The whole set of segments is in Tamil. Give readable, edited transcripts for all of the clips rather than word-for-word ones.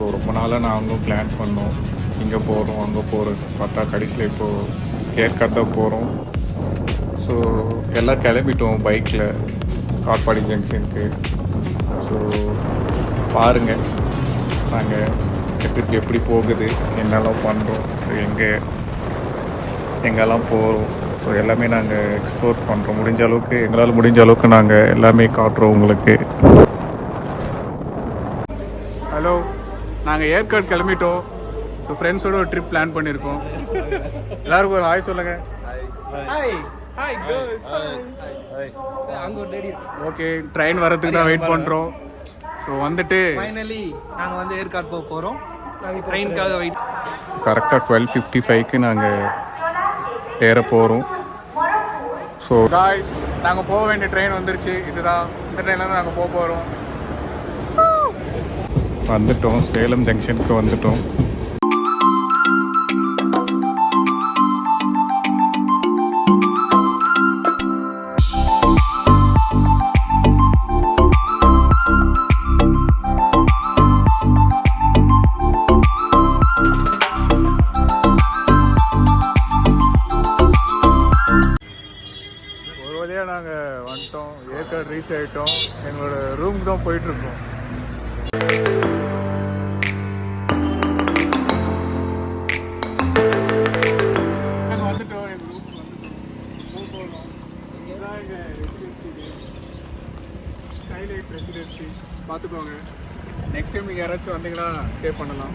ரொம்ப நாளாக நாங்களும் பிளான் பண்ணோம், இங்கே போகிறோம் அங்கே போகிறோம். பார்த்தா கடைசியில் இப்போது ஏற்காடு தான் போகிறோம். ஸோ எல்லாம் கிளம்பிட்டோம் பைக்கில் காட்பாடி ஜங்ஷனுக்கு. ஸோ பாருங்கள் நாங்கள் ட்ரிப் எப்படி போகுது, என்னெல்லாம் பண்ணுறோம், ஸோ எங்கெல்லாம் போகிறோம். ஸோ எல்லாமே நாங்கள் எக்ஸ்ப்ளோர் பண்ணுறோம். எங்களால் முடிஞ்ச அளவுக்கு நாங்கள் எல்லாமே காட்டுறோம் உங்களுக்கு. ஹலோ, நாங்கள் ஏற்காடு கிளம்பிட்டோம். ஸோ ஃப்ரெண்ட்ஸோட ஒரு ட்ரிப் பிளான் பண்ணியிருக்கோம். எல்லாருக்கும் ஒரு ஹாய் சொல்லுங்கள். ஓகே, ட்ரெயின் வரதுக்கு தான் வெயிட் பண்ணுறோம். ஸோ வந்துட்டு ஃபைனலி நாங்கள் வந்து ஏற்காடு போக போகிறோம். ட்ரெயினுக்காக வெயிட். கரெக்டாக 12:55க்கு நாங்கள் ஏற போகிறோம். ஸோ காய்ஸ், நாங்கள் போக வேண்டிய ட்ரெயின் வந்துருச்சு. இதுதான், இந்த ட்ரெயினில் தான் நாங்கள் போக போகிறோம். வந்துட்டோம், சேலம் ஜங்ஷனுக்கு வந்துட்டோம். ஒரு வழியாக நாங்கள் வந்துட்டோம், ஏற்காடு ரீச் ஆகிட்டோம். எங்களோட ரூமுக்கு தான் போயிட்டுருக்கோம். ரெசிடென்சி பார்த்துக்கோங்க. நெக்ஸ்ட் டைம் நீங்கள் யாராச்சும் வந்தீங்கன்னா ஸ்டே பண்ணலாம்.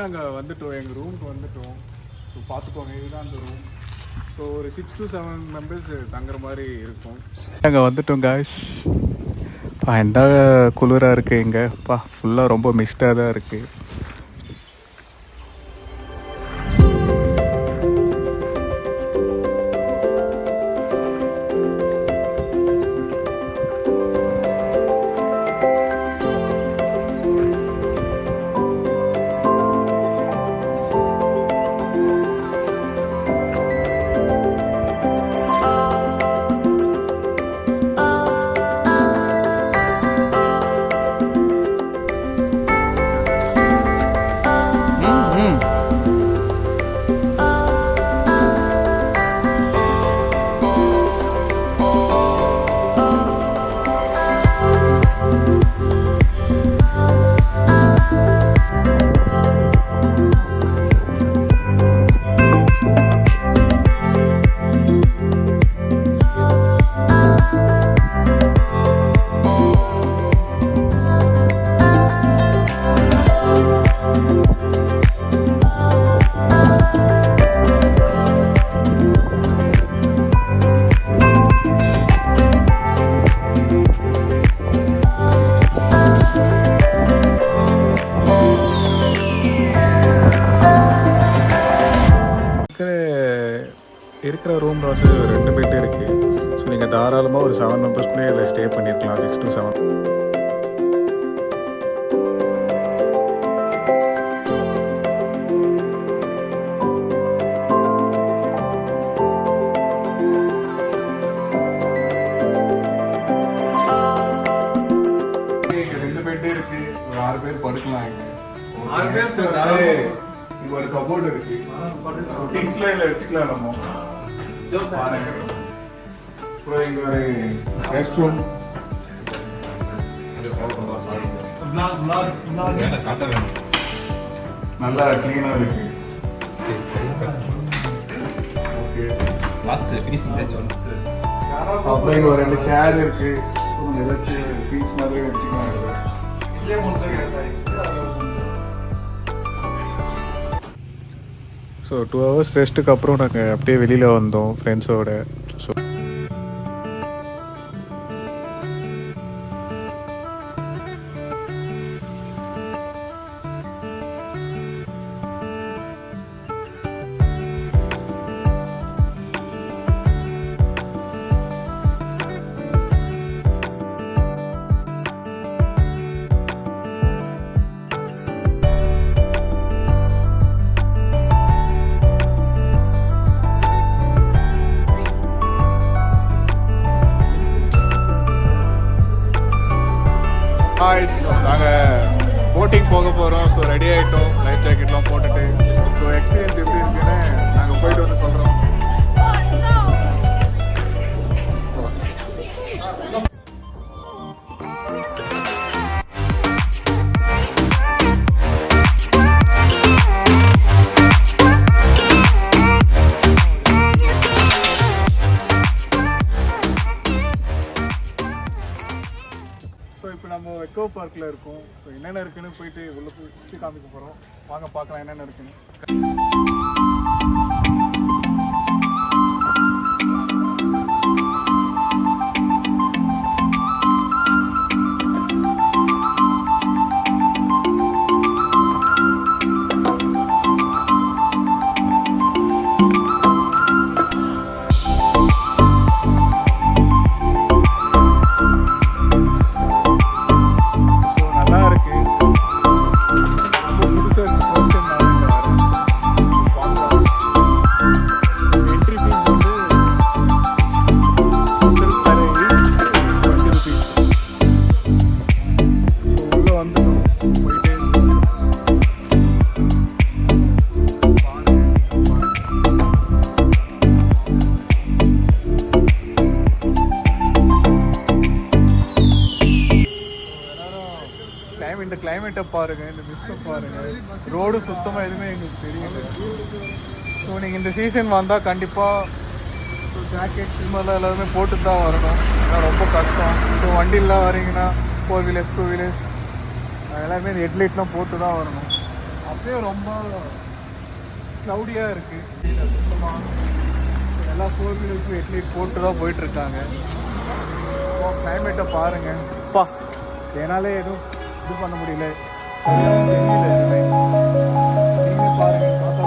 நாங்கள் வந்துட்டோம், எங்கள் ரூமுக்கு வந்துட்டோம். ஸோ பார்த்துக்கோங்க, இதுதான் அந்த ரூம். ஸோ ஒரு 6 to 7 மெம்பர்ஸ் தங்குற மாதிரி இருக்கும். நாங்கள் வந்துட்டோம் காய்ஸ். என்ன குளிராக இருக்குது இங்கேப்பா, ஃபுல்லாக ரொம்ப மிஸ்டாக தான் இருக்குது. இருக்கிற ரூமில் வந்து 2 பெட் இருக்குது. ஸோ நீங்கள் தாராளமாக ஒரு 7 மெம்பர்ஸ்குள்ளே இதில் ஸ்டே பண்ணியிருக்கலாம். 6 to 7. இங்கே 2 பெட் இருக்குது, ஒரு 6 பேர் படுக்கலாம். இங்கே ஒரு கபோர்டு இருக்கு, திங்ஸ்லாம் இதில் வச்சுக்கலாம் நம்ம. பாருங்க, அப்புறம் இங்கே ஒரு ரெஸ்ட் ரூம். நல்லா கிளீனாக இருக்கு. ஓகே, அப்புறம் இங்கே ஒரு 2 சேர் இருக்கு. ஏதாச்சும் திங்ஸ் மாதிரி வச்சுக்கலாம். ஸோ 2 hours ரெஸ்ட்டுக்கு அப்புறம் நாங்கள் அப்படியே வெளியில் வந்தோம் ஃப்ரெண்ட்ஸோட. ஸோ ஹாய்ஸ், நாங்கள் போட்டிங் போக போகிறோம். ஸோ ரெடி ஆகிட்டோம், லைஃப் ஜாக்கெட்லாம் போட்டுட்டு. ஸோ எக்ஸ்பீரியன்ஸ் எப்படி இருக்குன்னு நாங்கள் போயிட்டு வந்து சொல்கிறோம். ஸோ இப்போ நம்ம எக்கோ பார்க்கில் இருக்கோம். ஸோ என்னென்ன இருக்குன்னு போயிட்டு உள்ள போய் சுற்றி காமிக்க போகிறோம். வாங்க பார்க்கலாம் என்னென்ன இருக்குன்னு. இந்த கிளைமேட்டை பாருங்கள், இந்த மிஸ்ட்டை பாருங்கள். ரோடு சுத்தமாக எதுவுமே எங்களுக்கு தெரியல. ஸோ நீங்கள் இந்த சீசன் வந்தால் கண்டிப்பாக ஜாக்கெட் சிம்மெல்லாம் எல்லாருமே போட்டு தான் வரணும். ஏன்னா ரொம்ப கஷ்டம். ஸோ வண்டிலாம் வரீங்கன்னா 4 வீலர்ஸ் 2 வீலர்ஸ் எல்லாமே இந்த ஹெட்லைட்லாம் போட்டு தான் வரணும். அப்படியே ரொம்ப க்ளவுடியாக இருக்குது சுத்தமாக. எல்லா 4 வீலர்ஸும் ஹெட்லைட் போட்டு தான் போயிட்டுருக்காங்க. ஸோ கிளைமேட்டை பாருங்கள். அப்பா, என்னாலே எதுவும் இது பண்ண முடியல. தெரியல எதுவுமே. நீங்களே பாருங்கள், பார்த்தா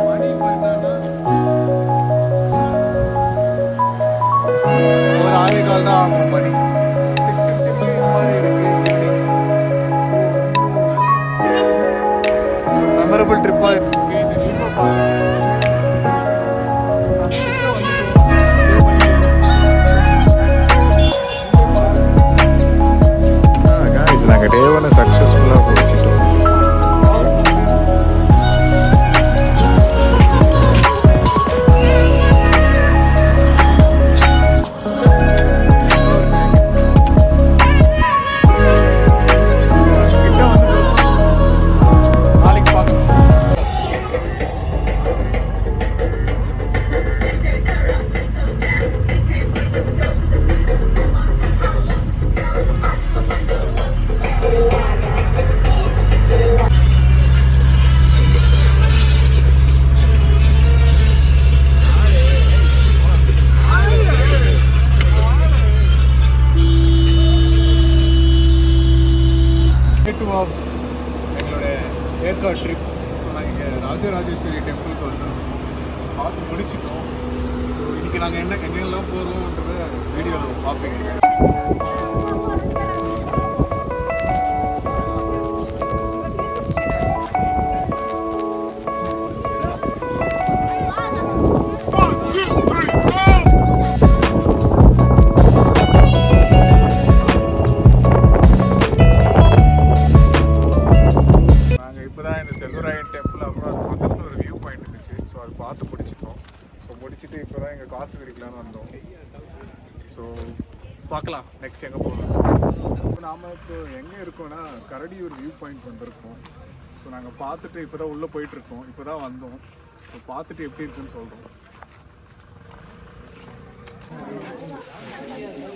மணி இப்போ என்னன்னா ஒரு 6:15 தான் ஆகும். மணி 6:50 மாதிரி இருக்கு. மெமரபிள் ட்ரிப்பாக இருக்கு. இந்த ட்ரிப்பை பாருங்கள். நாங்கள் டே 1 சக்ஸஸ்ஃபுல்லாக முடிச்சிட்டோம். நாளைக்கு பார்க்கலாம். எங்களுடைய ஏற்காடு ட்ரிப். நாங்கள் இங்கே ராஜராஜேஸ்வரி டெம்பிளுக்கு வந்து பார்த்து முடிச்சிட்டோம். ஸோ இன்றைக்கி நாங்கள் எங்கெல்லாம் போகிறோம்ன்றத வீடியோவில் பார்ப்பீங்க. டெம்பிள் அப்புறம் அது பக்கத்தில் ஒரு வியூ பாயிண்ட் இருந்துச்சு. ஸோ அது பார்த்து முடிச்சிட்டோம். ஸோ முடிச்சுட்டு இப்போ தான் எங்கள் காஃபி குடிக்கலான்னு வந்தோம். ஸோ பார்க்கலாம் நெக்ஸ்ட் எங்கே போகலாம். இப்போ நாம் இப்போ எங்கே இருக்கோன்னா கரடியூர் வியூ பாயிண்ட் வந்திருக்கோம். ஸோ நாங்கள் பார்த்துட்டு இப்போ தான் உள்ளே போயிட்டுருக்கோம். இப்போ தான் வந்தோம். ஸோ பார்த்துட்டு எப்படி இருக்குன்னு சொல்கிறோம்.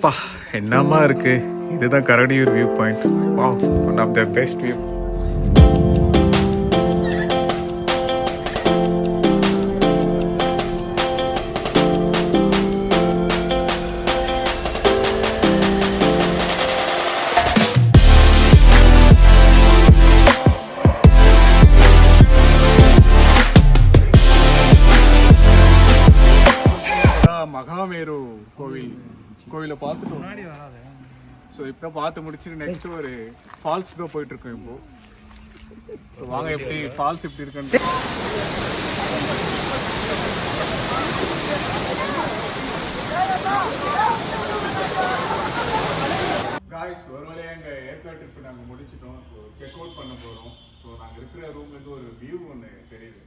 பா, என்னமா இருக்குது. இதுதான் Karadiyur view point. Wow, one of the best view. Mahameru கோவிலை பார்த்துட்டோம். ஸோ இப்போ தான் பார்த்து முடிச்சுட்டு நெக்ஸ்ட் ஒரு ஃபால்ஸ்க்கு தான் போயிட்டுருக்கோம். இப்போ வாங்க எப்படி ஃபால்ஸ் எப்படி இருக்குன்னு. காய்ஸ் ஒரு வழியாக எங்கள் ஏற்காடு ட்ரிப்பு நாங்கள் முடிச்சிட்டோம். ஸோ செக் அவுட் பண்ண போகிறோம். ஸோ நாங்கள் இருக்கிற ரூம்லேருந்து ஒரு வியூ ஒன்று தெரியுது.